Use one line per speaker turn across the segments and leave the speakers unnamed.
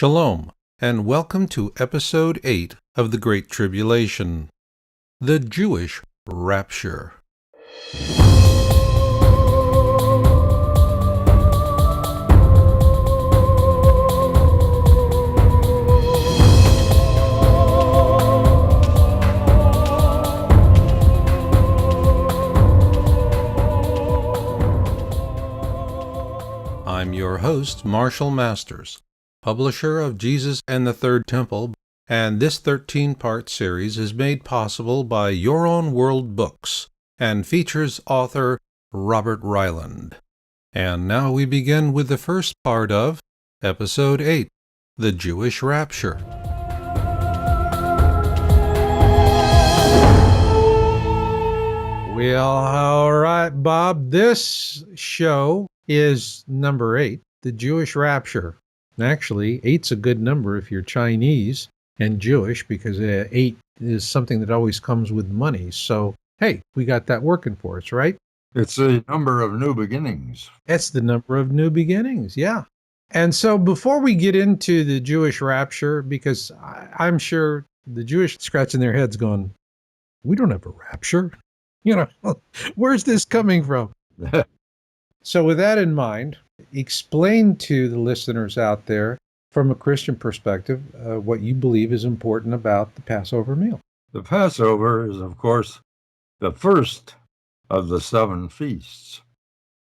Shalom, and welcome to Episode 8 of the Great Tribulation, the Jewish Rapture. I'm your host, Marshall Masters, publisher of Jesus and the Third Temple, and this 13-part series is made possible by Your Own World Books and features author Robert Reiland. And now we begin with the first part of Episode 8, the Jewish Rapture. Well, all right, Bob, this show is number 8, the Jewish Rapture. Actually, 8's a good number if you're Chinese and Jewish, because 8 is something that always comes with money. So, hey, we got that working for us, right?
It's a number of new beginnings.
It's the number of new beginnings, yeah. And so before we get into the Jewish rapture, because I'm sure the Jewish scratching their heads going, we don't have a rapture. Where's this coming from? So with that in mind, explain to the listeners out there from a Christian perspective what you believe is important about the Passover meal.
The Passover is, of course, the first of the 7 feasts.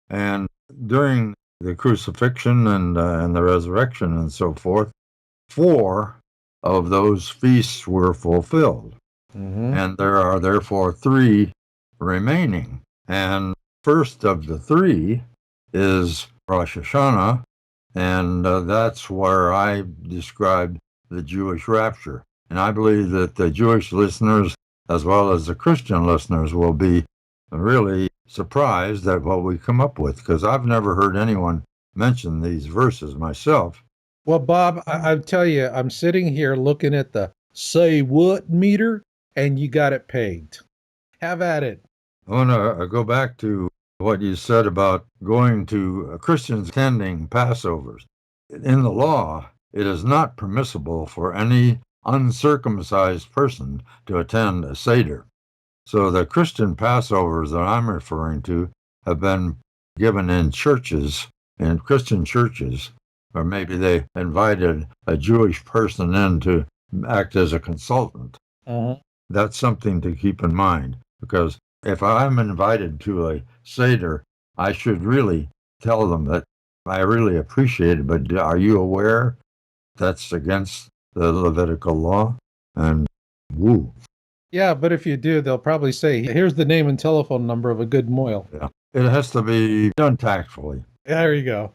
And during the crucifixion and the resurrection and so forth, 4 of those feasts were fulfilled. Mm-hmm. And there are therefore 3 remaining. And first of the 3 is Rosh Hashanah, and that's where I described the Jewish rapture. And I believe that the Jewish listeners, as well as the Christian listeners, will be really surprised at what we come up with, because I've never heard anyone mention these verses myself.
Well, Bob, I tell you, I'm sitting here looking at the say what meter, and you got it pegged. Have at it.
I want to go back to what you said about going to Christians attending Passovers. In the law, it is not permissible for any uncircumcised person to attend a Seder. So the Christian Passovers that I'm referring to have been given in churches, in Christian churches, or maybe they invited a Jewish person in to act as a consultant. Uh-huh. That's something to keep in mind, because if I'm invited to a Seder, I should really tell them that I really appreciate it, but are you aware that's against the Levitical law? And woo.
Yeah, but if you do, they'll probably say, here's the name and telephone number of a good moil.
Yeah, it has to be done tactfully.
There you go.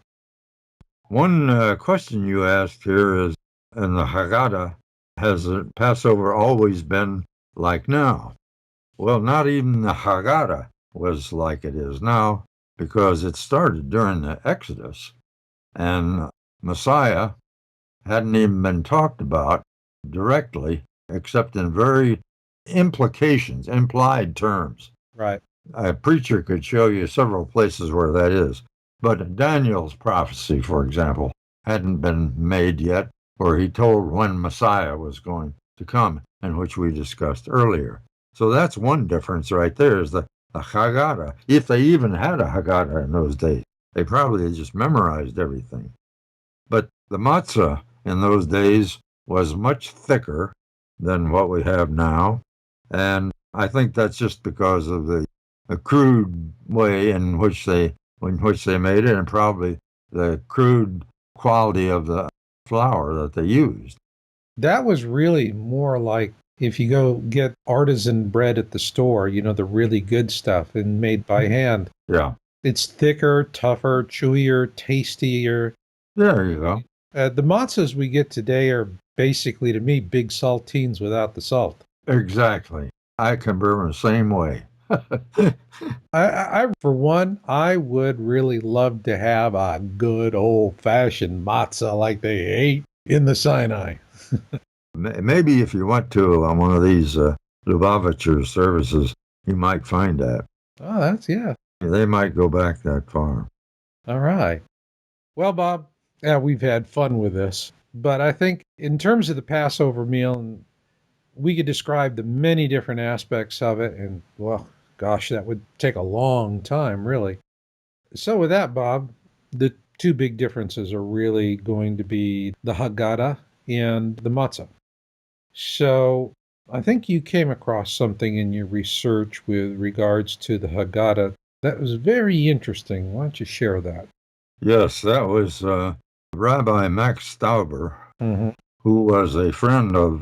One question you asked here is, in the Haggadah, has the Passover always been like now? Well, not even the Haggadah was like it is now, because it started during the Exodus, and Messiah hadn't even been talked about directly, except in very implied terms.
Right.
A preacher could show you several places where that is. But Daniel's prophecy, for example, hadn't been made yet, where he told when Messiah was going to come, and which we discussed earlier. So that's one difference right there, is the Haggadah. If they even had a Haggadah in those days, they probably just memorized everything. But the matzah in those days was much thicker than what we have now, and I think that's just because of the crude way in which they made it, and probably the crude quality of the flour that they used.
That was really more like if you go get artisan bread at the store, the really good stuff and made by hand.
Yeah.
It's thicker, tougher, chewier, tastier.
There you go.
The matzahs we get today are basically, to me, big saltines without the salt.
Exactly. I can burn the same way.
I, for one, I would really love to have a good old-fashioned matzah like they ate in the Sinai.
Maybe if you went to one of these Lubavitcher services, you might find that.
Oh, yeah.
They might go back that far.
All right. Well, Bob, we've had fun with this. But I think in terms of the Passover meal, and we could describe the many different aspects of it, and well, gosh, that would take a long time, really. So with that, Bob, the two big differences are really going to be the Haggadah and the matzah. So I think you came across something in your research with regards to the Haggadah that was very interesting. Why don't you share that?
Yes, that was Rabbi Max Stauber,
Hmm.
who was a friend of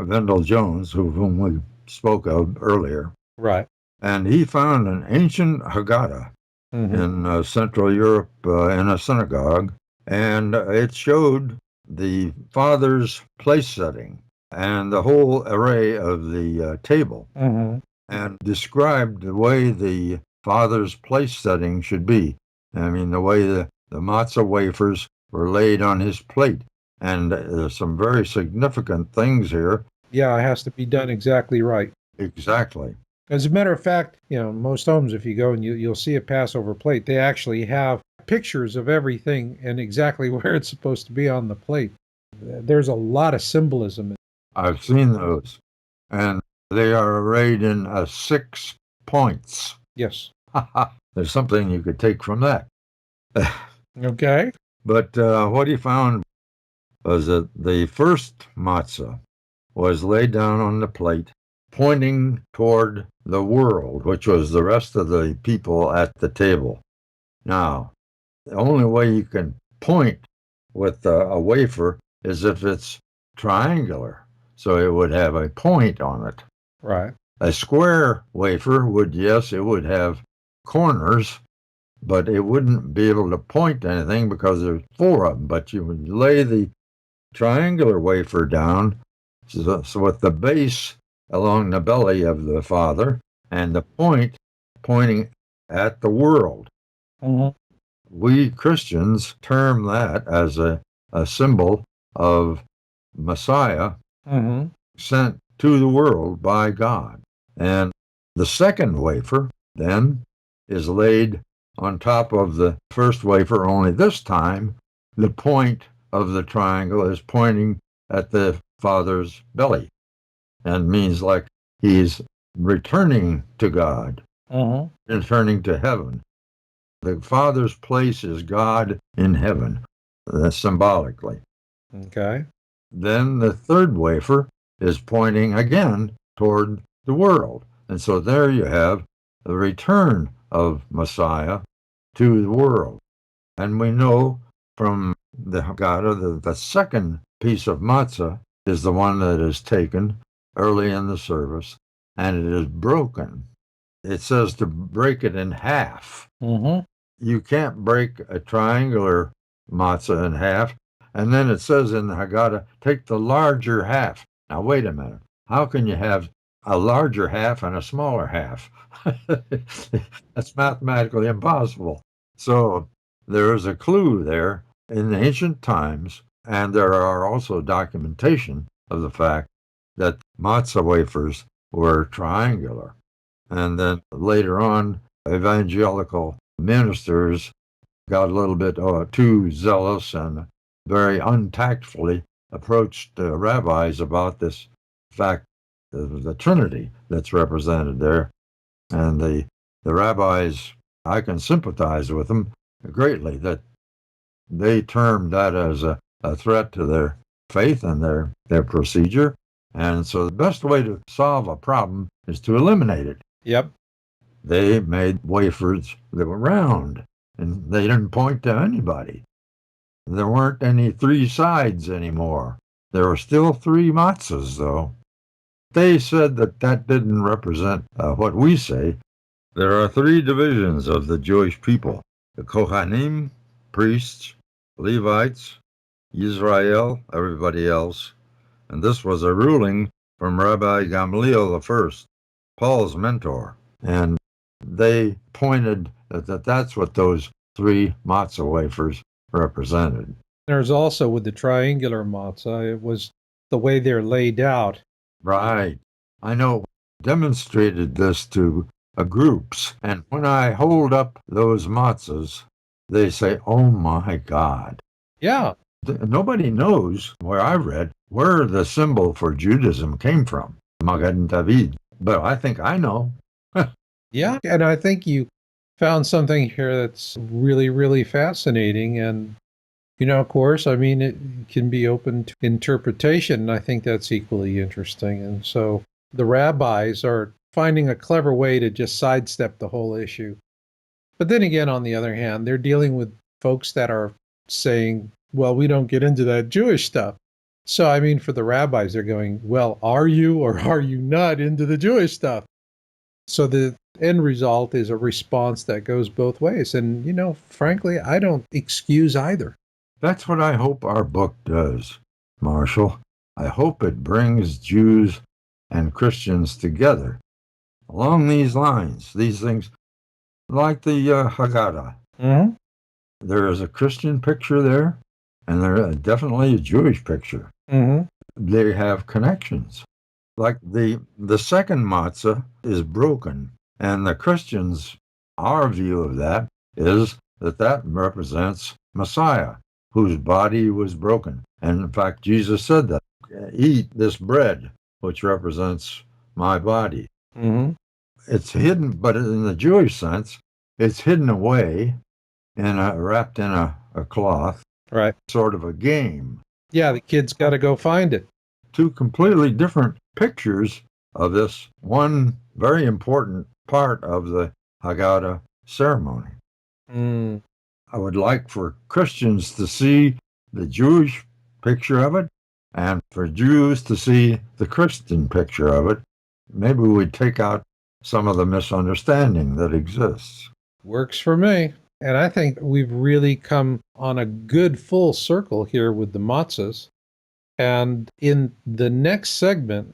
Vendel Jones, whom we spoke of earlier.
Right.
And he found an ancient Haggadah
Hmm.
in Central Europe in a synagogue, and it showed the Father's place setting and the whole array of the table,
Hmm.
and described the way the Father's place setting should be. I mean, the way the matzah wafers were laid on his plate. And there's some very significant things here.
Yeah, it has to be done exactly right.
Exactly.
As a matter of fact, most homes, if you go and you'll see a Passover plate, they actually have pictures of everything and exactly where it's supposed to be on the plate. There's a lot of symbolism.
I've seen those. And they are arrayed in 6 points.
Yes.
There's something you could take from that.
Okay.
But what he found was that the first matzah was laid down on the plate, pointing toward the world, which was the rest of the people at the table. Now, the only way you can point with a wafer is if it's triangular, so it would have a point on it.
Right.
A square wafer would, yes, it would have corners, but it wouldn't be able to point to anything because there's 4 of them. But you would lay the triangular wafer down, so with the base along the belly of the Father and the point pointing at the world.
Hmm.
We Christians term that as a symbol of Messiah
Hmm.
sent to the world by God. And the second wafer then is laid on top of the first wafer, only this time the point of the triangle is pointing at the Father's belly and means like he's returning to God,
Hmm.
returning to heaven. The Father's place is God in heaven, symbolically.
Okay.
Then the third wafer is pointing again toward the world. And so there you have the return of Messiah to the world. And we know from the Haggadah that the second piece of matzah is the one that is taken early in the service, and it is broken. It says to break it in half.
Hmm.
You can't break a triangular matzah in half. And then it says in the Haggadah, take the larger half. Now, wait a minute. How can you have a larger half and a smaller half? That's mathematically impossible. So there is a clue there in ancient times, and there are also documentation of the fact that matzah wafers were triangular. And then later on, evangelical ministers got a little bit too zealous and very untactfully approached rabbis about this fact of the Trinity that's represented there. And the rabbis, I can sympathize with them greatly, that they termed that as a threat to their faith and their procedure. And so the best way to solve a problem is to eliminate it.
Yep.
They made wafers that were round, and they didn't point to anybody. There weren't any 3 sides anymore. There were still 3 matzahs, though. They said that that didn't represent what we say. There are 3 divisions of the Jewish people: the Kohanim, priests; Levites; Israel, everybody else. And this was a ruling from Rabbi Gamliel I, Paul's mentor. And they pointed that that's what those 3 matzah wafers represented.
There's also with the triangular matzah, it was the way they're laid out.
Right. I know demonstrated this to groups, and when I hold up those matzahs, they say, "Oh my God."
Yeah.
Nobody knows, where I read, where the symbol for Judaism came from, Magen David. But I think I know.
Yeah, and I think you found something here that's really, really fascinating. And, of course, I mean, it can be open to interpretation. And I think that's equally interesting. And so the rabbis are finding a clever way to just sidestep the whole issue. But then again, on the other hand, they're dealing with folks that are saying, well, we don't get into that Jewish stuff. So, I mean, for the rabbis, they're going, well, are you or are you not into the Jewish stuff? So the end result is a response that goes both ways. And, frankly, I don't excuse either.
That's what I hope our book does, Marshall. I hope it brings Jews and Christians together along these lines, these things, like the Haggadah.
Mm-hmm.
There is a Christian picture there, and there is definitely a Jewish picture.
Mm-hmm.
They have connections. Like the second matzah is broken, and the Christians, our view of that is that represents Messiah, whose body was broken. And in fact, Jesus said that, eat this bread, which represents my body.
Mm-hmm.
It's hidden, but in the Jewish sense, it's hidden away wrapped in a cloth,
Right.
sort of a game.
Yeah, the kid's got to go find it.
Two completely different pictures of this one very important part of the Haggadah ceremony.
Mm.
I would like for Christians to see the Jewish picture of it, and for Jews to see the Christian picture of it. Maybe we'd take out some of the misunderstanding that exists.
Works for me. And I think we've really come on a good full circle here with the matzahs. And in the next segment,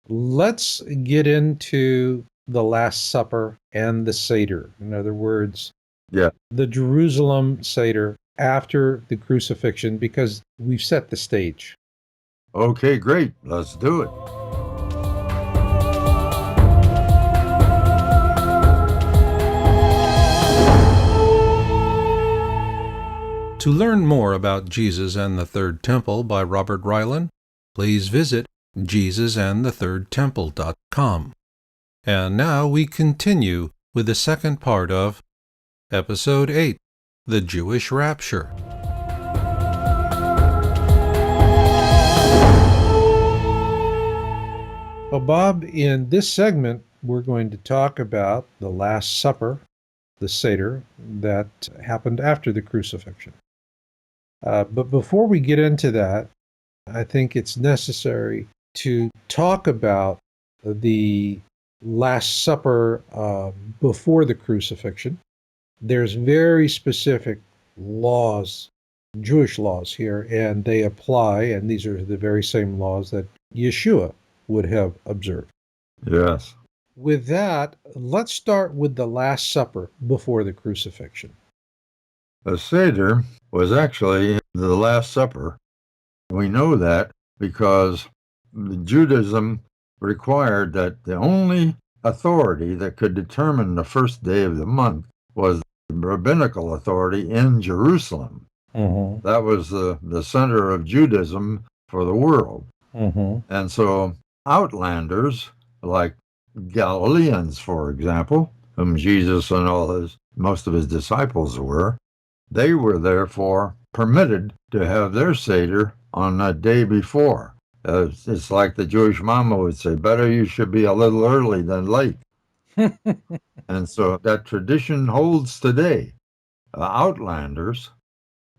let's get into the Last Supper and the Seder. In other words, the Jerusalem Seder after the crucifixion, because we've set the stage.
Okay, great. Let's do it.
To learn more about Jesus and the Third Temple by Robert Reiland, please visit JesusandTheThirdTemple.com. And now we continue with the second part of Episode 8, The Jewish Rapture. Well, Bob, in this segment, we're going to talk about the Last Supper, the Seder, that happened after the crucifixion. But before we get into that, I think it's necessary to talk about the Last Supper before the crucifixion. There's very specific laws, Jewish laws here, and they apply, and these are the very same laws that Yeshua would have observed.
Yes.
With that, let's start with the Last Supper before the crucifixion.
The Seder was actually the Last Supper. We know that because Judaism required that the only authority that could determine the first day of the month was the rabbinical authority in Jerusalem.
Mm-hmm.
That was the center of Judaism for the world.
Mm-hmm.
And so outlanders, like Galileans, for example, whom Jesus and most of his disciples were, they were therefore permitted to have their Seder on the day before. It's like the Jewish mama would say, better you should be a little early than late. And so that tradition holds today. Outlanders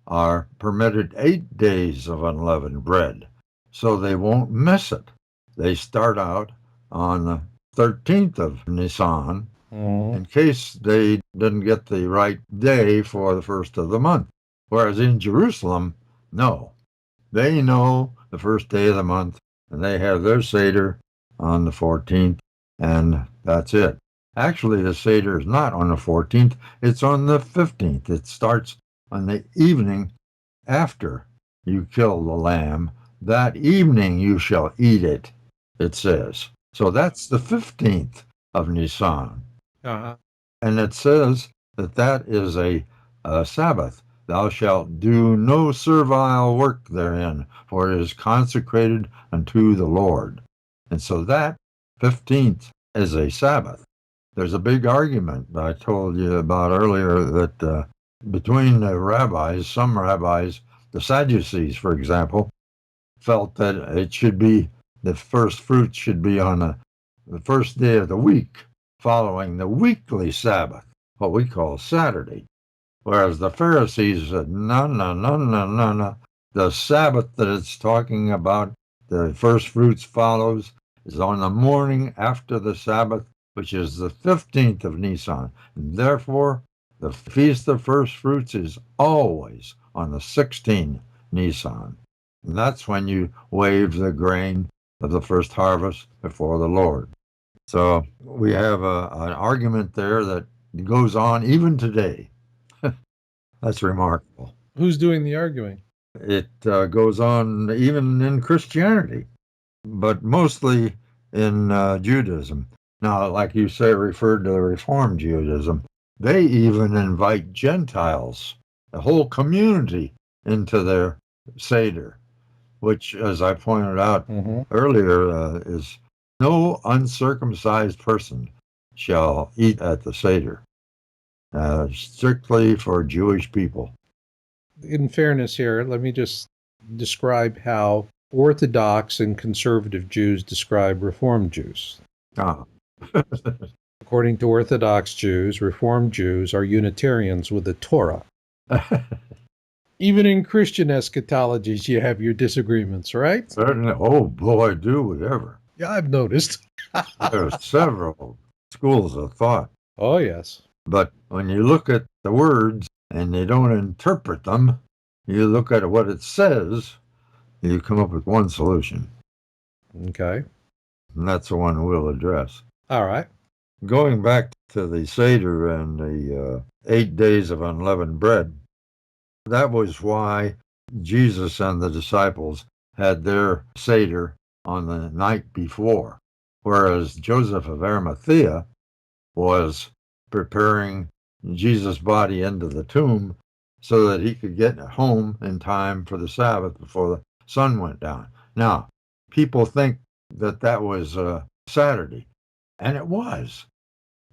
are permitted 8 days of unleavened bread, so they won't miss it. They start out on the 13th of Nisan, in case they didn't get the right day for the first of the month. Whereas in Jerusalem, no. They know the first day of the month, and they have their Seder on the 14th, and that's it. Actually, the Seder is not on the 14th, it's on the 15th. It starts on the evening after you kill the lamb. That evening you shall eat it, it says. So that's the 15th of Nisan.
Uh-huh.
And it says that is a Sabbath. Thou shalt do no servile work therein, for it is consecrated unto the Lord. And so that 15th is a Sabbath. There's a big argument that I told you about earlier that between the rabbis, some rabbis, the Sadducees, for example, felt that it should be the first fruits should be on the first day of the week following the weekly Sabbath, what we call Saturday. Whereas the Pharisees said, no, no, no, no, no, no. The Sabbath that it's talking about, the first fruits follows, is on the morning after the Sabbath, which is the 15th of Nisan. And therefore, the Feast of First Fruits is always on the 16th Nisan. And that's when you wave the grain of the first harvest before the Lord. So we have an argument there that goes on even today. That's remarkable.
Who's doing the arguing?
It goes on even in Christianity, but mostly in Judaism. Now, like you say, referred to the Reformed Judaism, they even invite Gentiles, the whole community, into their Seder, which, as I pointed out earlier, is no uncircumcised person shall eat at the Seder. Strictly for Jewish people.
In fairness here, let me just describe how Orthodox and conservative Jews describe Reformed Jews.
Ah.
According to Orthodox Jews, Reformed Jews are Unitarians with the Torah. Even in Christian eschatologies, you have your disagreements, right?
Certainly. Oh, boy, do we ever.
Yeah, I've noticed.
There are several schools of thought.
Oh, yes.
But when you look at the words and they don't interpret them, you look at what it says, you come up with one solution.
Okay.
And that's the one we'll address.
All right.
Going back to the Seder and the 8 days of unleavened bread, that was why Jesus and the disciples had their Seder on the night before, whereas Joseph of Arimathea was preparing Jesus' body into the tomb so that he could get home in time for the Sabbath before the sun went down. Now, people think that that was Saturday, and it was.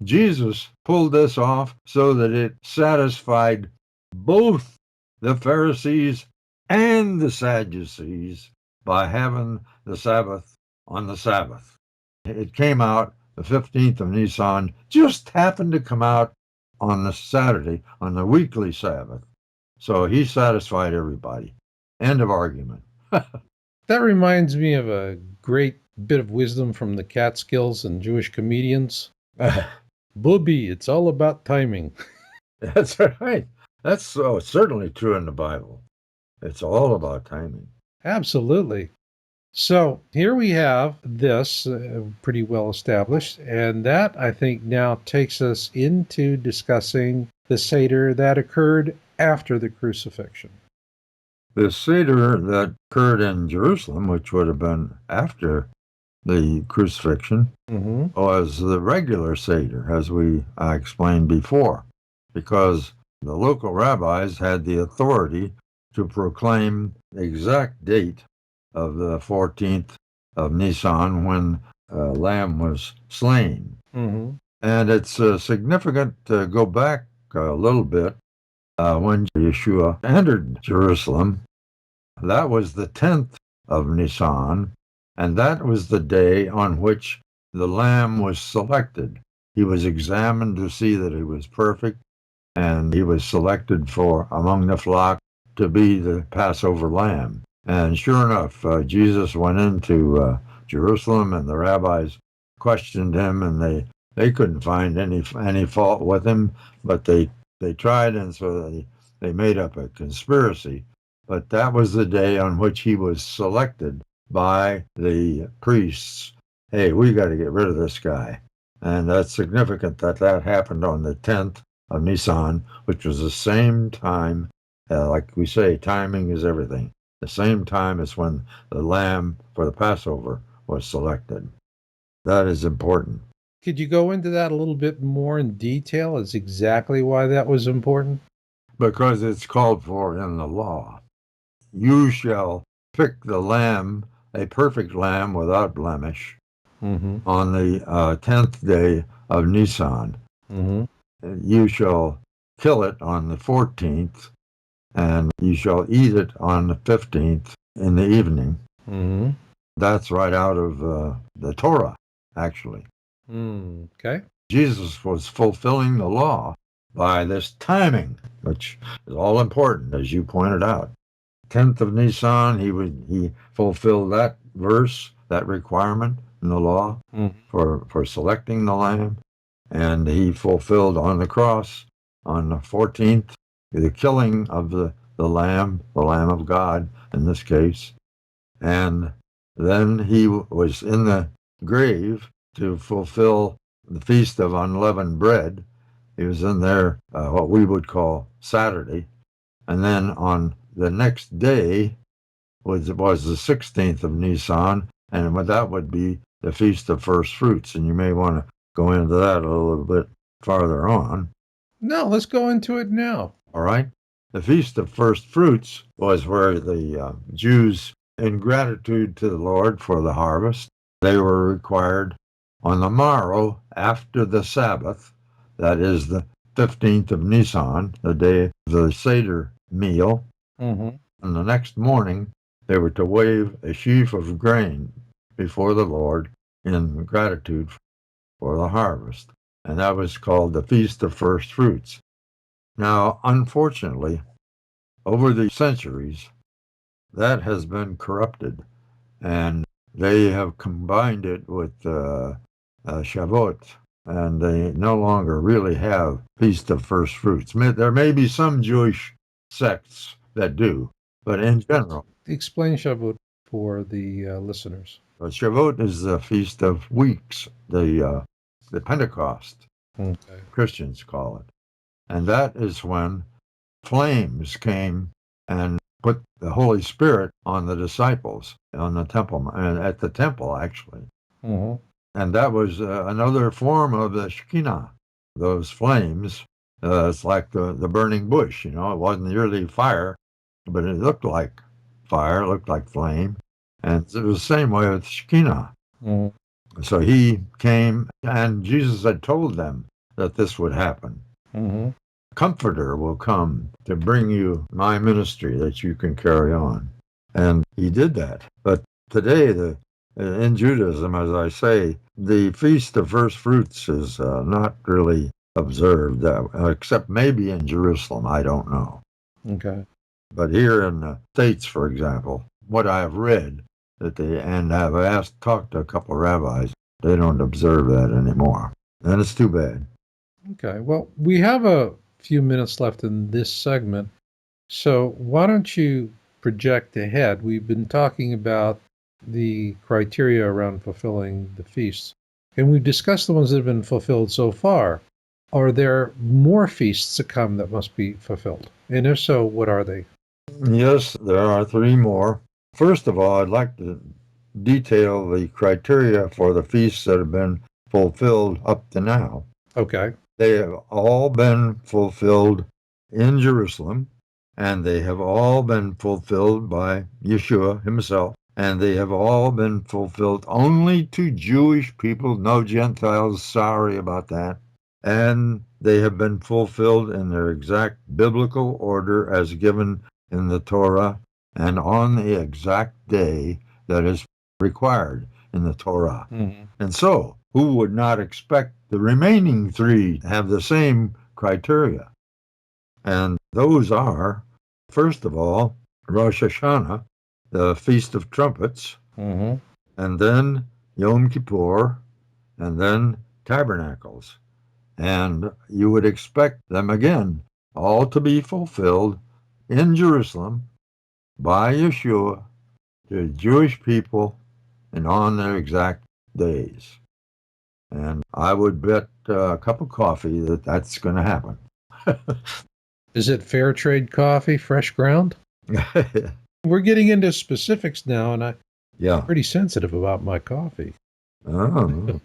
Jesus pulled this off so that it satisfied both the Pharisees and the Sadducees by having the Sabbath on the Sabbath. It came out the 15th of Nisan, just happened to come out on the Saturday, on the weekly Sabbath. So he satisfied everybody. End of argument.
That reminds me of a great bit of wisdom from the Catskills and Jewish comedians. Booby, it's all about timing.
That's right. That's certainly true in the Bible. It's all about timing.
Absolutely. So here we have this pretty well established, and that I think now takes us into discussing the Seder that occurred after the crucifixion.
The Seder that occurred in Jerusalem, which would have been after the crucifixion, was the regular Seder, as I explained before, because the local rabbis had the authority to proclaim the exact date of the 14th of Nisan when lamb was slain. And it's significant to go back a little bit when Yeshua entered Jerusalem. That was the 10th of Nisan, and that was the day on which the lamb was selected. He was examined to see that he was perfect, and he was selected for among the flock to be the Passover lamb. And sure enough, Jesus went into Jerusalem, and the rabbis questioned him, and they couldn't find any fault with him, but they tried, and so they made up a conspiracy. But that was the day on which he was selected by the priests. Hey, we got to get rid of this guy. And that's significant that happened on the 10th of Nisan, which was the same time, like we say, timing is everything. The same time as when the lamb for the Passover was selected. That is important.
Could you go into that a little bit more in detail as exactly why that was important?
because it's called for in the law. You shall pick the lamb, a perfect lamb without blemish, on the 10th day of Nisan. You shall kill it on the 14th, and you shall eat it on the 15th in the evening. That's right out of the Torah, actually.
Okay.
Jesus was fulfilling the law by this timing, which is all important, as you pointed out. 10th of Nisan, he fulfilled that verse, that requirement in the law for selecting the lamb, and he fulfilled on the cross on the 14th the killing of the lamb of God in this case, and then he was in the grave to fulfill the Feast of Unleavened Bread. He was in there, what we would call Saturday. And then on the next day was the 16th of Nisan, and that would be the Feast of First Fruits. And you may want to go into that a little bit farther on.
No, let's go into it now.
All right. The Feast of First Fruits was where the Jews, in gratitude to the Lord for the harvest, they were required on the morrow after the Sabbath, that is the 15th of Nisan, the day of the Seder meal, and the next morning they were to wave a sheaf of grain before the Lord in gratitude for the harvest. And that was called the Feast of First Fruits. Now, unfortunately, over the centuries, that has been corrupted, and they have combined it with Shavuot, and they no longer really have Feast of First Fruits. There may be some Jewish sects that do, but in general.
Explain Shavuot for the listeners.
Shavuot is the Feast of Weeks, the Pentecost, Christians call it. And that is when flames came and put the Holy Spirit on the disciples on the temple, and at the temple, actually. And that was another form of the Shekinah. Those flames, it's like the burning bush, it wasn't really fire, but it looked like fire, looked like flame. And it was the same way with Shekinah. So he came, and Jesus had told them that this would happen. Comforter will come to bring you my ministry that you can carry on. And he did that. But today, in Judaism, as I say, the Feast of First Fruits is not really observed, except maybe in Jerusalem. I don't know.
Okay.
But here in the States, for example, what I have read, and have talked to a couple of rabbis, they don't observe that anymore. And it's too bad.
Okay. Well, we have a few minutes left in this segment, so why don't you project ahead? We've been talking about the criteria around fulfilling the feasts, and we've discussed the ones that have been fulfilled so far. Are there more feasts to come that must be fulfilled? And if so, what are they?
Yes, there are 3 more. First of all, I'd like to detail the criteria for the feasts that have been fulfilled up to now.
Okay.
They have all been fulfilled in Jerusalem, and they have all been fulfilled by Yeshua himself, and they have all been fulfilled only to Jewish people, no Gentiles, sorry about that. And they have been fulfilled in their exact biblical order as given in the Torah and on the exact day that is required in the Torah. And so, who would not expect the remaining 3 to have the same criteria? And those are, first of all, Rosh Hashanah, the Feast of Trumpets, and then Yom Kippur, and then Tabernacles. And you would expect them again all to be fulfilled in Jerusalem by Yeshua to Jewish people and on their exact days. And I would bet a cup of coffee that that's going to happen.
Is it fair trade coffee, fresh ground? We're getting into specifics now, and I'm pretty sensitive about my coffee.
Oh,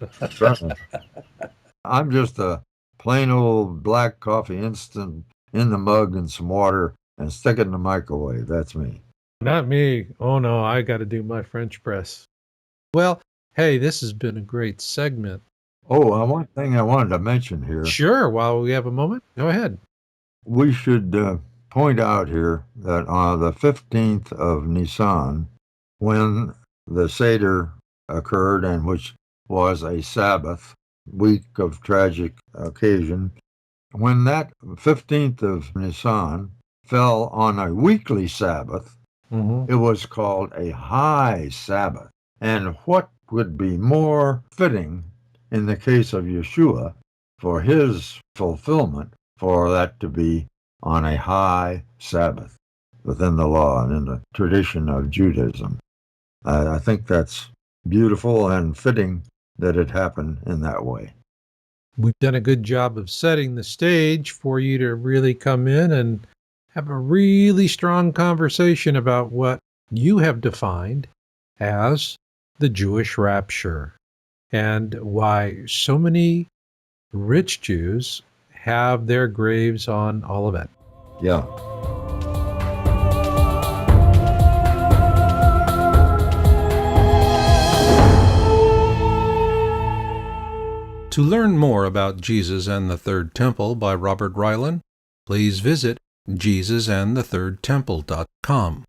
I'm just a plain old black coffee, instant in the mug and some water and stick it in the microwave. That's me.
Not me. Oh, no, I got to do my French press. Well, hey, this has been a great segment.
Oh, one thing I wanted to mention here.
Sure, while we have a moment, go ahead.
We should point out here that on the 15th of Nisan, when the Seder occurred, and which was a Sabbath, week of tragic occasion, when that 15th of Nisan fell on a weekly Sabbath, it was called a high Sabbath. And what would be more fitting in the case of Yeshua for his fulfillment for that to be on a high Sabbath within the law and in the tradition of Judaism. I think that's beautiful and fitting that it happened in that way.
We've done a good job of setting the stage for you to really come in and have a really strong conversation about what you have defined as the Jewish rapture and why so many rich Jews have their graves on Olivet.
Yeah.
To learn more about Jesus and the Third Temple by Robert Reiland, please visit JesusandTheThirdTemple.com.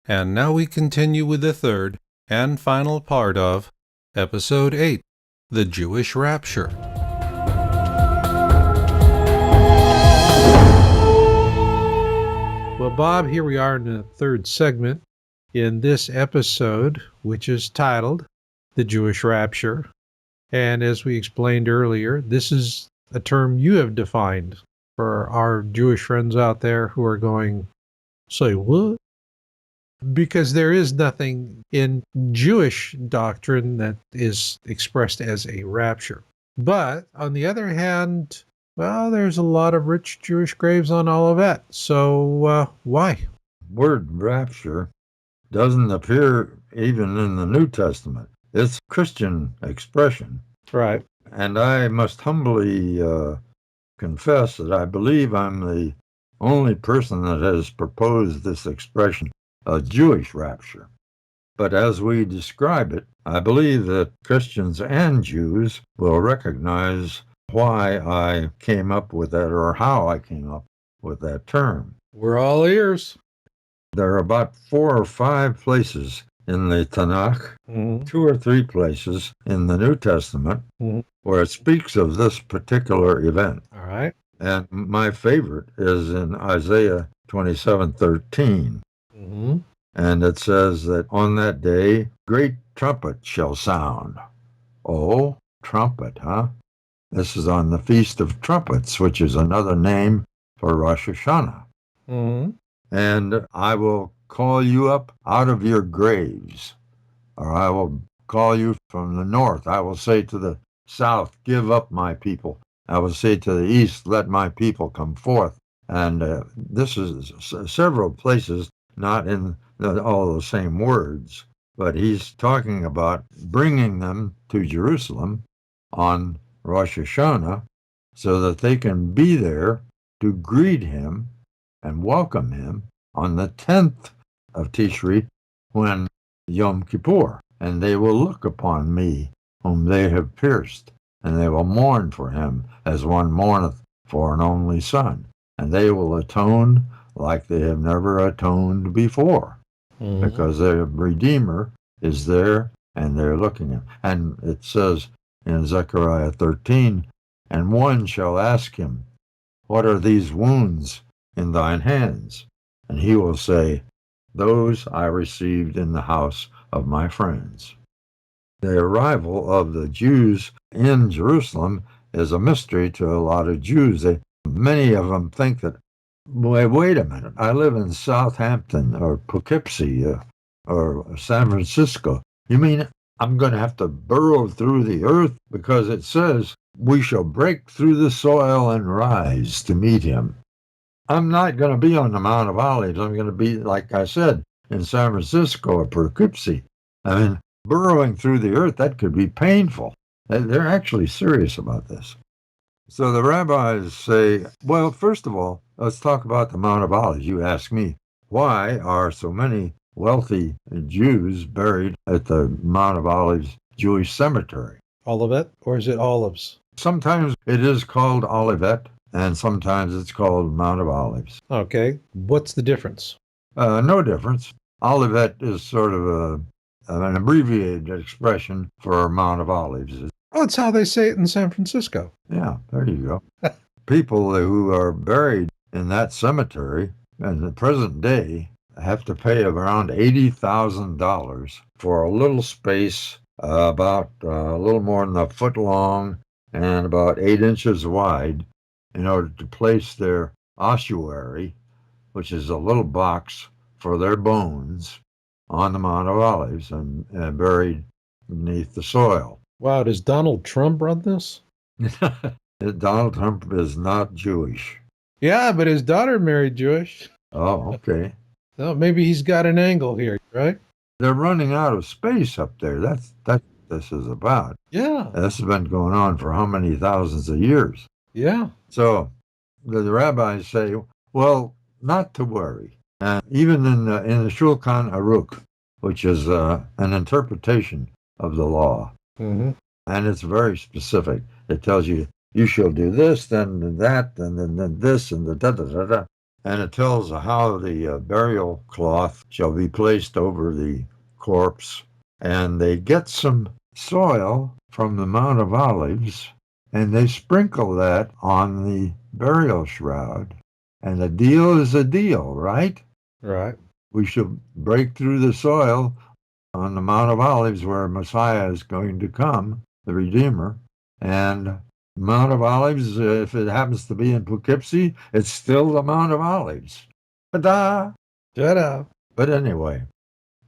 And now we continue with the third and final part of Episode 8, The Jewish Rapture. Well, Bob, here we are in the third segment in this episode, which is titled The Jewish Rapture. And as we explained earlier, this is a term you have defined for our Jewish friends out there who are going, say what? Because there is nothing in Jewish doctrine that is expressed as a rapture. But on the other hand, well, there's a lot of rich Jewish graves on Olivet. So why?
Word rapture doesn't appear even in the New Testament. It's a Christian expression.
Right.
And I must humbly confess that I believe I'm the only person that has proposed this expression, a Jewish rapture. But as we describe it, I believe that Christians and Jews will recognize why I came up with that or how I came up with that term.
We're all ears.
There are about 4 or 5 places in the Tanakh, 2 or 3 places in the New Testament where it speaks of this particular event.
All right.
And my favorite is in Isaiah 27:13. And it says that on that day, great trumpet shall sound. Oh, trumpet, huh? This is on the Feast of Trumpets, which is another name for Rosh Hashanah. And I will call you up out of your graves, or I will call you from the north. I will say to the south, give up my people. I will say to the east, let my people come forth. And this is several places, not in all the same words, but he's talking about bringing them to Jerusalem on Rosh Hashanah so that they can be there to greet him and welcome him on the 10th of Tishri, when Yom Kippur, and they will look upon me whom they have pierced, and they will mourn for him as one mourneth for an only son, and they will atone like they have never atoned before, because their Redeemer is there, and they're looking at him. And it says in Zechariah 13, and one shall ask him, what are these wounds in thine hands? And he will say, those I received in the house of my friends. The arrival of the Jews in Jerusalem is a mystery to a lot of Jews. Many of them think that, wait a minute, I live in Southampton or Poughkeepsie or San Francisco. You mean I'm going to have to burrow through the earth? Because it says, we shall break through the soil and rise to meet him. I'm not going to be on the Mount of Olives. I'm going to be, like I said, in San Francisco or Poughkeepsie. I mean, burrowing through the earth, that could be painful. They're actually serious about this. So the rabbis say, well, first of all, let's talk about the Mount of Olives. You ask me, why are so many wealthy Jews buried at the Mount of Olives Jewish cemetery?
Olivet, or is it olives?
Sometimes it is called Olivet, and sometimes it's called Mount of Olives.
Okay. What's the difference?
No difference. Olivet is sort of an abbreviated expression for Mount of Olives.
Oh, it's how they say it in San Francisco.
Yeah, there you go. People who are buried in that cemetery in the present day have to pay around $80,000 for a little space about a little more than a foot long and about 8 inches wide in order to place their ossuary, which is a little box for their bones, on the Mount of Olives and buried beneath the soil.
Wow, does Donald Trump run this?
Donald Trump is not Jewish.
Yeah, but his daughter married Jewish.
Oh, okay.
So maybe he's got an angle here, right?
They're running out of space up there. That's what this is about.
Yeah.
This has been going on for how many thousands of years?
Yeah.
So the rabbis say, well, not to worry. And even in the Shulchan Aruch, which is an interpretation of the law,
Mm-hmm.
and it's very specific. It tells you, you shall do this, then that, and then this, and the da-da-da-da. And it tells how the burial cloth shall be placed over the corpse. And they get some soil from the Mount of Olives, and they sprinkle that on the burial shroud. And a deal is a deal, right?
Right.
We should break through the soil on the Mount of Olives where Messiah is going to come, the Redeemer. And Mount of Olives, if it happens to be in Poughkeepsie, it's still the Mount of Olives. Ta-da!
Shut up.
But anyway,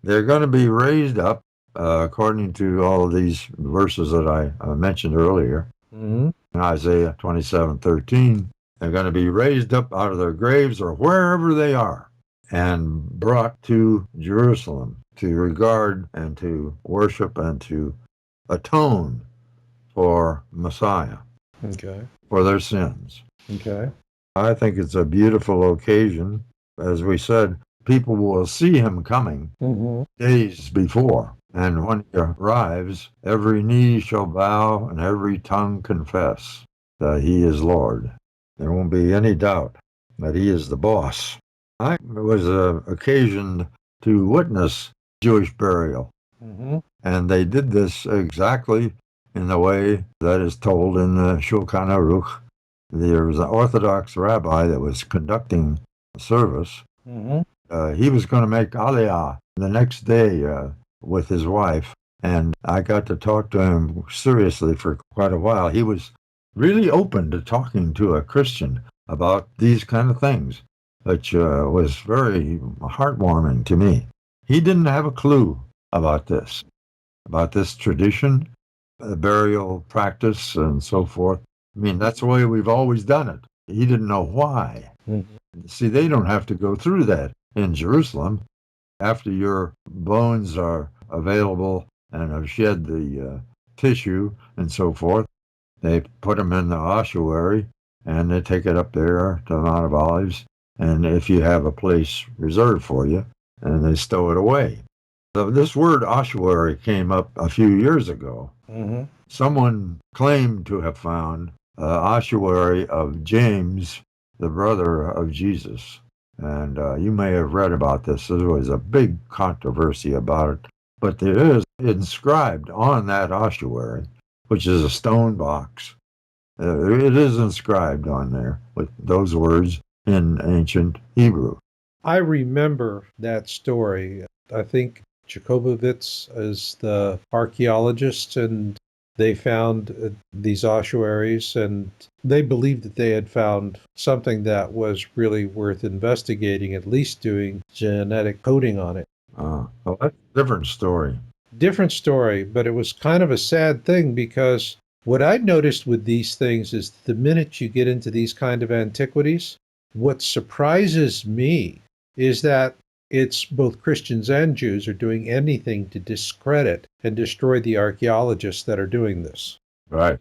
they're going to be raised up, according to all of these verses that I mentioned earlier.
Mm-hmm.
In Isaiah 27:13, they're going to be raised up out of their graves or wherever they are and brought to Jerusalem to regard and to worship and to atone for Messiah,
Okay.
for their sins.
Okay.
I think it's a beautiful occasion. As we said, people will see him coming
Mm-hmm.
days before. And when he arrives, every knee shall bow and every tongue confess that he is Lord. There won't be any doubt that he is the boss. I was occasioned to witness Jewish burial,
Mm-hmm.
and they did this exactly in the way that is told in the Shulchan Aruch. There was an Orthodox rabbi that was conducting the service.
Mm-hmm.
He was going to make Aliyah the next day with his wife, and I got to talk to him seriously for quite a while. He was really open to talking to a Christian about these kind of things, which was very heartwarming to me. He didn't have a clue about this tradition, burial practice, and so forth. I mean, that's the way we've always done it. He didn't know why.
Mm-hmm.
See, they don't have to go through that in Jerusalem. After your bones are available and have shed the tissue and so forth, they put them in the ossuary and they take it up there to the Mount of Olives. And if you have a place reserved for you, and they stow it away. So this word ossuary came up a few years ago.
Mm-hmm.
Someone claimed to have found an ossuary of James, the brother of Jesus. And you may have read about this. There was a big controversy about it. But there is inscribed on that ossuary, which is a stone box. It is inscribed on there with those words in ancient Hebrew.
I remember that story. I think Jacobovitz is the archaeologist, and they found these ossuaries, and they believed that they had found something that was really worth investigating, at least doing genetic coding on it.
Well, that's a different story.
Different story, but it was kind of a sad thing because what I noticed with these things is the minute you get into these kind of antiquities, what surprises me is that it's both Christians and Jews are doing anything to discredit and destroy the archaeologists that are doing this.
Right.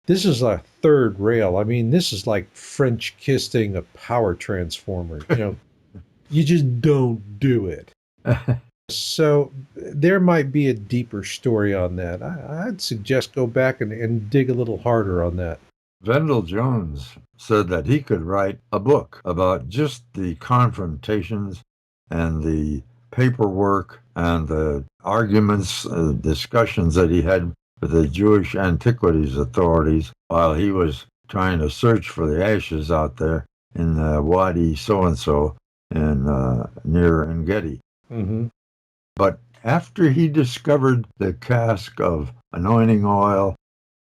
This is a third rail. I mean, this is like French kissing a power transformer. You just don't do it. So there might be a deeper story on that. I'd suggest go back and dig a little harder on that.
Vendell Jones said that he could write a book about just the confrontations and the paperwork and the arguments, discussions that he had with the Jewish Antiquities authorities while he was trying to search for the ashes out there in Wadi so-and-so and near Engedi.
Mm-hmm.
But after he discovered the cask of anointing oil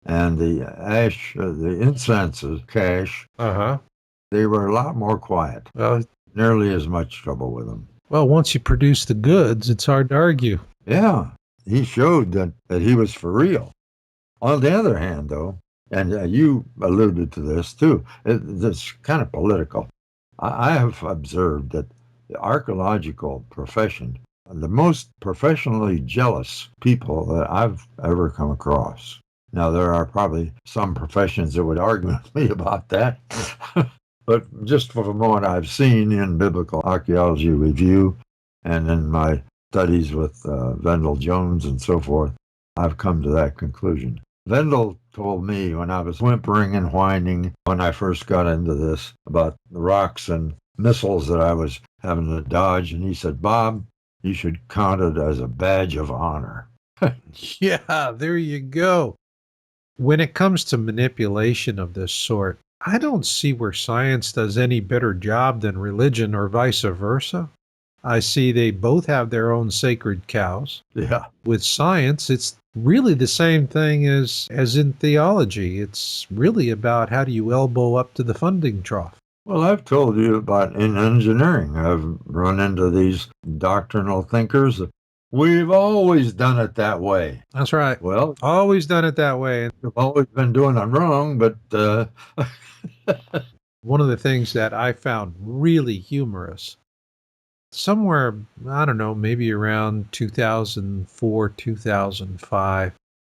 and the ash, the incense cache, they were a lot more quiet. Nearly as much trouble with them.
Well, once you produce the goods, it's hard to argue.
Yeah, he showed that he was for real. On the other hand, though, and you alluded to this too, it's kind of political. I have observed that the archaeological profession, the most professionally jealous people that I've ever come across. Now, there are probably some professions that would argue with me about that. But just from what I've seen in Biblical Archaeology Review and in my studies with Vendell Jones and so forth, I've come to that conclusion. Vendell told me when I was whimpering and whining when I first got into this about the rocks and missiles that I was having to dodge, and he said, "Bob, you should count it as a badge of honor."
Yeah, there you go. When it comes to manipulation of this sort, I don't see where science does any better job than religion or vice versa. I see they both have their own sacred cows.
Yeah.
With science, it's really the same thing as in theology. It's really about how do you elbow up to the funding trough.
Well, I've told you about in engineering. I've run into these doctrinal thinkers. We've always done it that way.
That's right.
Well,
always done it that way.
We've always been doing it wrong, but
one of the things that I found really humorous, somewhere, I don't know, maybe around 2004, 2005,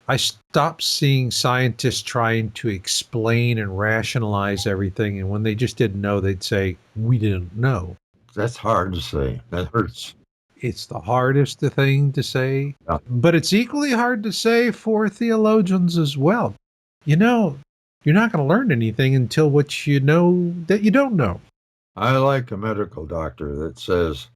I stopped seeing scientists trying to explain and rationalize everything. And when they just didn't know, they'd say, "We didn't know."
That's hard to say. That hurts.
It's the hardest thing to say,
Yeah.
But it's equally hard to say for theologians as well. You're not going to learn anything until what you know that you don't know.
I like a medical doctor that says,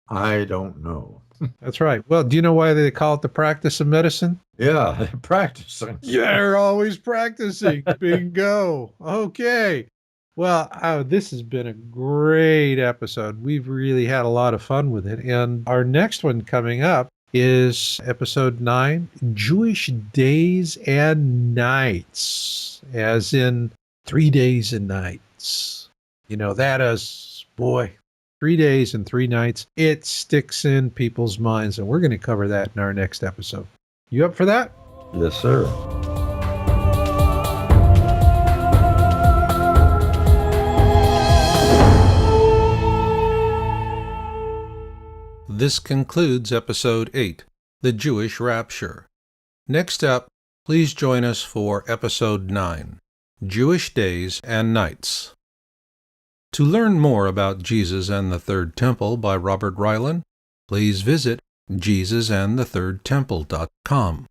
"I don't know."
That's right. Well, do you know why they call it the practice of medicine?
Yeah, they're practicing.
Yeah, they're always practicing. Bingo. Okay. Well, this has been a great episode. We've really had a lot of fun with it. And our next one coming up is episode 9, Jewish Days and Nights, as in 3 days and nights. That is, boy, 3 days and 3 nights. It sticks in people's minds, and we're going to cover that in our next episode. You up for that?
Yes, sir.
This concludes episode 8, The Jewish Rapture. Next up, please join us for episode 9, Jewish Days and Nights. To learn more about Jesus and the Third Temple by Robert Reiland, please visit JesusandTheThirdTemple.com.